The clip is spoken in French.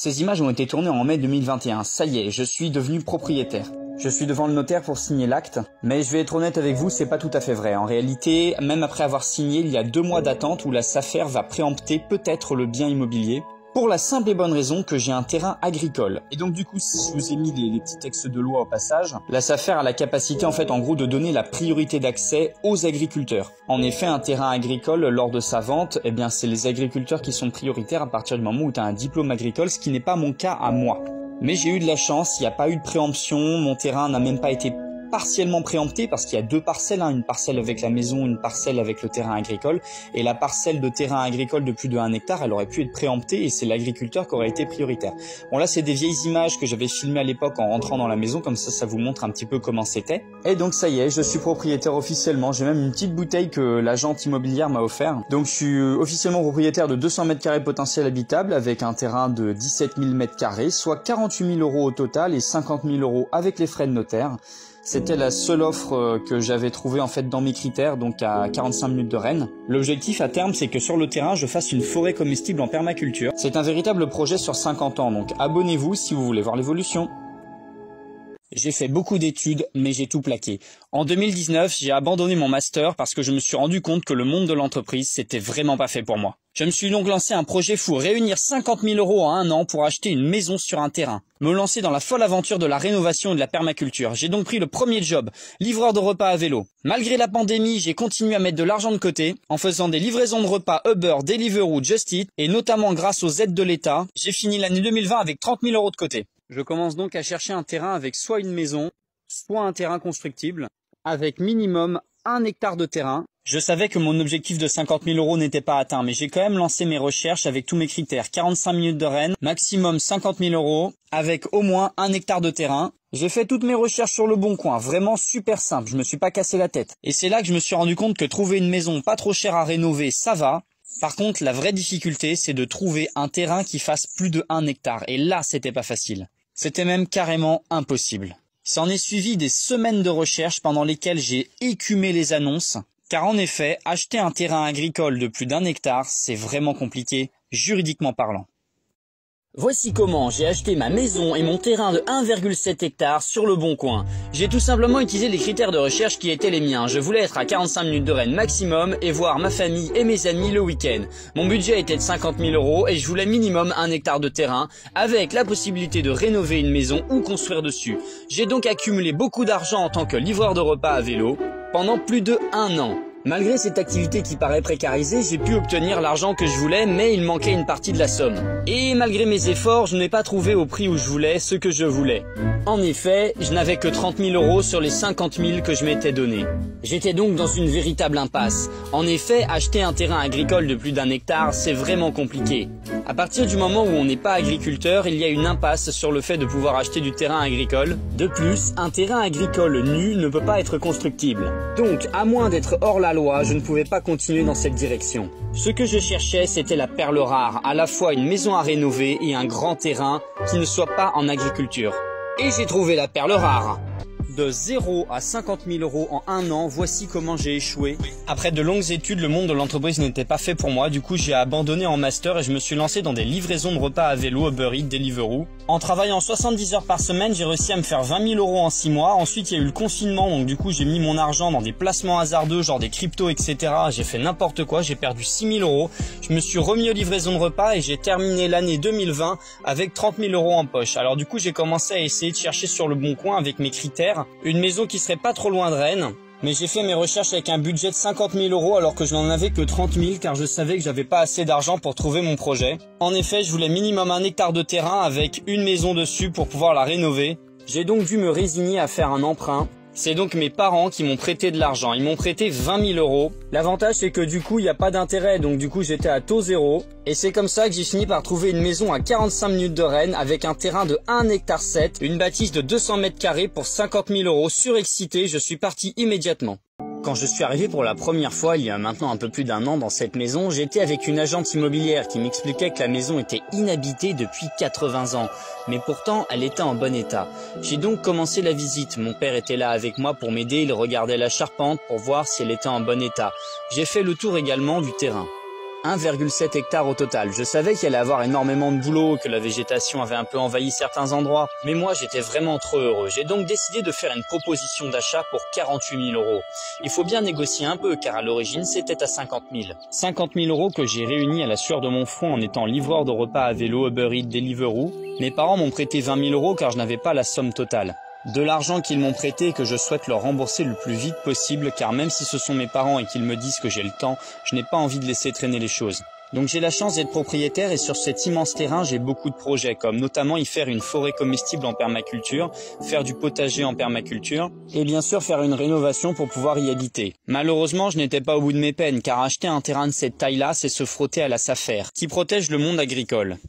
Ces images ont été tournées en mai 2021. Ça y est, je suis devenu propriétaire. Je suis devant le notaire pour signer l'acte, mais je vais être honnête avec vous, c'est pas tout à fait vrai. En réalité, même après avoir signé, il y a 2 mois d'attente où la SAFER va préempter peut-être le bien immobilier. Pour la simple et bonne raison que j'ai un terrain agricole. Et donc du coup, si je vous ai mis les petits textes de loi au passage, la SAFER a la capacité en fait en gros de donner la priorité d'accès aux agriculteurs. En effet, un terrain agricole, lors de sa vente, eh bien c'est les agriculteurs qui sont prioritaires à partir du moment où tu as un diplôme agricole, ce qui n'est pas mon cas à moi. Mais j'ai eu de la chance, il n'y a pas eu de préemption, mon terrain n'a même pas été partiellement préempté parce qu'il y a 2 parcelles, une parcelle avec la maison, une parcelle avec le terrain agricole, et la parcelle de terrain agricole de plus de 1 hectare, elle aurait pu être préemptée et c'est l'agriculteur qui aurait été prioritaire. Bon là c'est des vieilles images que j'avais filmées à l'époque en rentrant dans la maison, comme ça vous montre un petit peu comment c'était. Et donc ça y est, je suis propriétaire officiellement, j'ai même une petite bouteille que l'agente immobilière m'a offert. Donc je suis officiellement propriétaire de 200 m² potentiel habitable avec un terrain de 17 000 m², soit 48 000 € au total et 50 000 € avec les frais de notaire. C'était la seule offre que j'avais trouvée en fait dans mes critères, donc à 45 minutes de Rennes. L'objectif à terme, c'est que sur le terrain, je fasse une forêt comestible en permaculture. C'est un véritable projet sur 50 ans, donc abonnez-vous si vous voulez voir l'évolution. J'ai fait beaucoup d'études, mais j'ai tout plaqué. En 2019, j'ai abandonné mon master parce que je me suis rendu compte que le monde de l'entreprise, c'était vraiment pas fait pour moi. Je me suis donc lancé un projet fou, réunir 50 000 € en 1 an pour acheter une maison sur un terrain. Me lancer dans la folle aventure de la rénovation et de la permaculture. J'ai donc pris le premier job, livreur de repas à vélo. Malgré la pandémie, j'ai continué à mettre de l'argent de côté en faisant des livraisons de repas Uber, Deliveroo, Just Eat et notamment grâce aux aides de l'État, j'ai fini l'année 2020 avec 30 000 € de côté. Je commence donc à chercher un terrain avec soit une maison, soit un terrain constructible, avec minimum 1 hectare de terrain. Je savais que mon objectif de 50 000 € n'était pas atteint, mais j'ai quand même lancé mes recherches avec tous mes critères. 45 minutes de Rennes, maximum 50 000 €, avec au moins 1 hectare de terrain. J'ai fait toutes mes recherches sur le bon coin, vraiment super simple, je me suis pas cassé la tête. Et c'est là que je me suis rendu compte que trouver une maison pas trop chère à rénover, ça va. Par contre, la vraie difficulté, c'est de trouver un terrain qui fasse plus de 1 hectare. Et là, c'était pas facile. C'était même carrément impossible. S'en est suivi des semaines de recherche pendant lesquelles j'ai écumé les annonces, car en effet, acheter un terrain agricole de plus d'1 hectare, c'est vraiment compliqué, juridiquement parlant. Voici comment j'ai acheté ma maison et mon terrain de 1,7 hectare sur le bon coin. J'ai tout simplement utilisé les critères de recherche qui étaient les miens. Je voulais être à 45 minutes de Rennes maximum et voir ma famille et mes amis le week-end. Mon budget était de 50 000 € et je voulais minimum 1 hectare de terrain avec la possibilité de rénover une maison ou construire dessus. J'ai donc accumulé beaucoup d'argent en tant que livreur de repas à vélo pendant plus de 1 an. Malgré cette activité qui paraît précarisée, j'ai pu obtenir l'argent que je voulais, mais il manquait une partie de la somme. Et malgré mes efforts, je n'ai pas trouvé au prix où je voulais ce que je voulais. En effet, je n'avais que 30 000 € sur les 50 000 que je m'étais donné. J'étais donc dans une véritable impasse. En effet, acheter un terrain agricole de plus d'1 hectare, c'est vraiment compliqué. À partir du moment où on n'est pas agriculteur, il y a une impasse sur le fait de pouvoir acheter du terrain agricole. De plus, un terrain agricole nu ne peut pas être constructible. Donc, à moins d'être hors la loi, je ne pouvais pas continuer dans cette direction. Ce que je cherchais, c'était la perle rare, à la fois une maison à rénover et un grand terrain qui ne soit pas en agriculture. Et j'ai trouvé la perle rare. De 0 à 50 000 € en 1 an, voici comment j'ai échoué. Après de longues études, le monde de l'entreprise n'était pas fait pour moi. Du coup, j'ai abandonné en master et je me suis lancé dans des livraisons de repas à vélo, Uber Eats, Deliveroo. En travaillant 70 heures par semaine, j'ai réussi à me faire 20 000 € en 6 mois. Ensuite, il y a eu le confinement, donc du coup, j'ai mis mon argent dans des placements hasardeux, genre des cryptos, etc. J'ai fait n'importe quoi, j'ai perdu 6 000 €. Je me suis remis aux livraisons de repas et j'ai terminé l'année 2020 avec 30 000 € en poche. Alors du coup, j'ai commencé à essayer de chercher sur le bon coin avec mes critères une maison qui serait pas trop loin de Rennes. Mais j'ai fait mes recherches avec un budget de 50 000 € alors que je n'en avais que 30 000 car je savais que j'avais pas assez d'argent pour trouver mon projet. En effet, je voulais minimum 1 hectare de terrain avec une maison dessus pour pouvoir la rénover. J'ai donc dû me résigner à faire un emprunt. C'est donc mes parents qui m'ont prêté de l'argent. Ils m'ont prêté 20 000 €. L'avantage, c'est que du coup, il n'y a pas d'intérêt. Donc du coup, j'étais à taux zéro. Et c'est comme ça que j'ai fini par trouver une maison à 45 minutes de Rennes avec un terrain de 1 hectare 7, une bâtisse de 200 m² pour 50 000 €. Surexcité, je suis parti immédiatement. Quand je suis arrivé pour la première fois, il y a maintenant un peu plus d'1 an dans cette maison, j'étais avec une agente immobilière qui m'expliquait que la maison était inhabitée depuis 80 ans. Mais pourtant, elle était en bon état. J'ai donc commencé la visite. Mon père était là avec moi pour m'aider, il regardait la charpente pour voir si elle était en bon état. J'ai fait le tour également du terrain. 1,7 hectare au total. Je savais qu'il allait avoir énormément de boulot, que la végétation avait un peu envahi certains endroits, mais moi j'étais vraiment trop heureux. J'ai donc décidé de faire une proposition d'achat pour 48 000 €. Il faut bien négocier un peu car à l'origine c'était à 50 000. 50 000 € que j'ai réunis à la sueur de mon front en étant livreur de repas à vélo, Uber Eats, Deliveroo. Mes parents m'ont prêté 20 000 € car je n'avais pas la somme totale. De l'argent qu'ils m'ont prêté et que je souhaite leur rembourser le plus vite possible car même si ce sont mes parents et qu'ils me disent que j'ai le temps, je n'ai pas envie de laisser traîner les choses. Donc j'ai la chance d'être propriétaire et sur cet immense terrain j'ai beaucoup de projets comme notamment y faire une forêt comestible en permaculture, faire du potager en permaculture et bien sûr faire une rénovation pour pouvoir y habiter. Malheureusement je n'étais pas au bout de mes peines car acheter un terrain de cette taille-là c'est se frotter à la SAFER qui protège le monde agricole.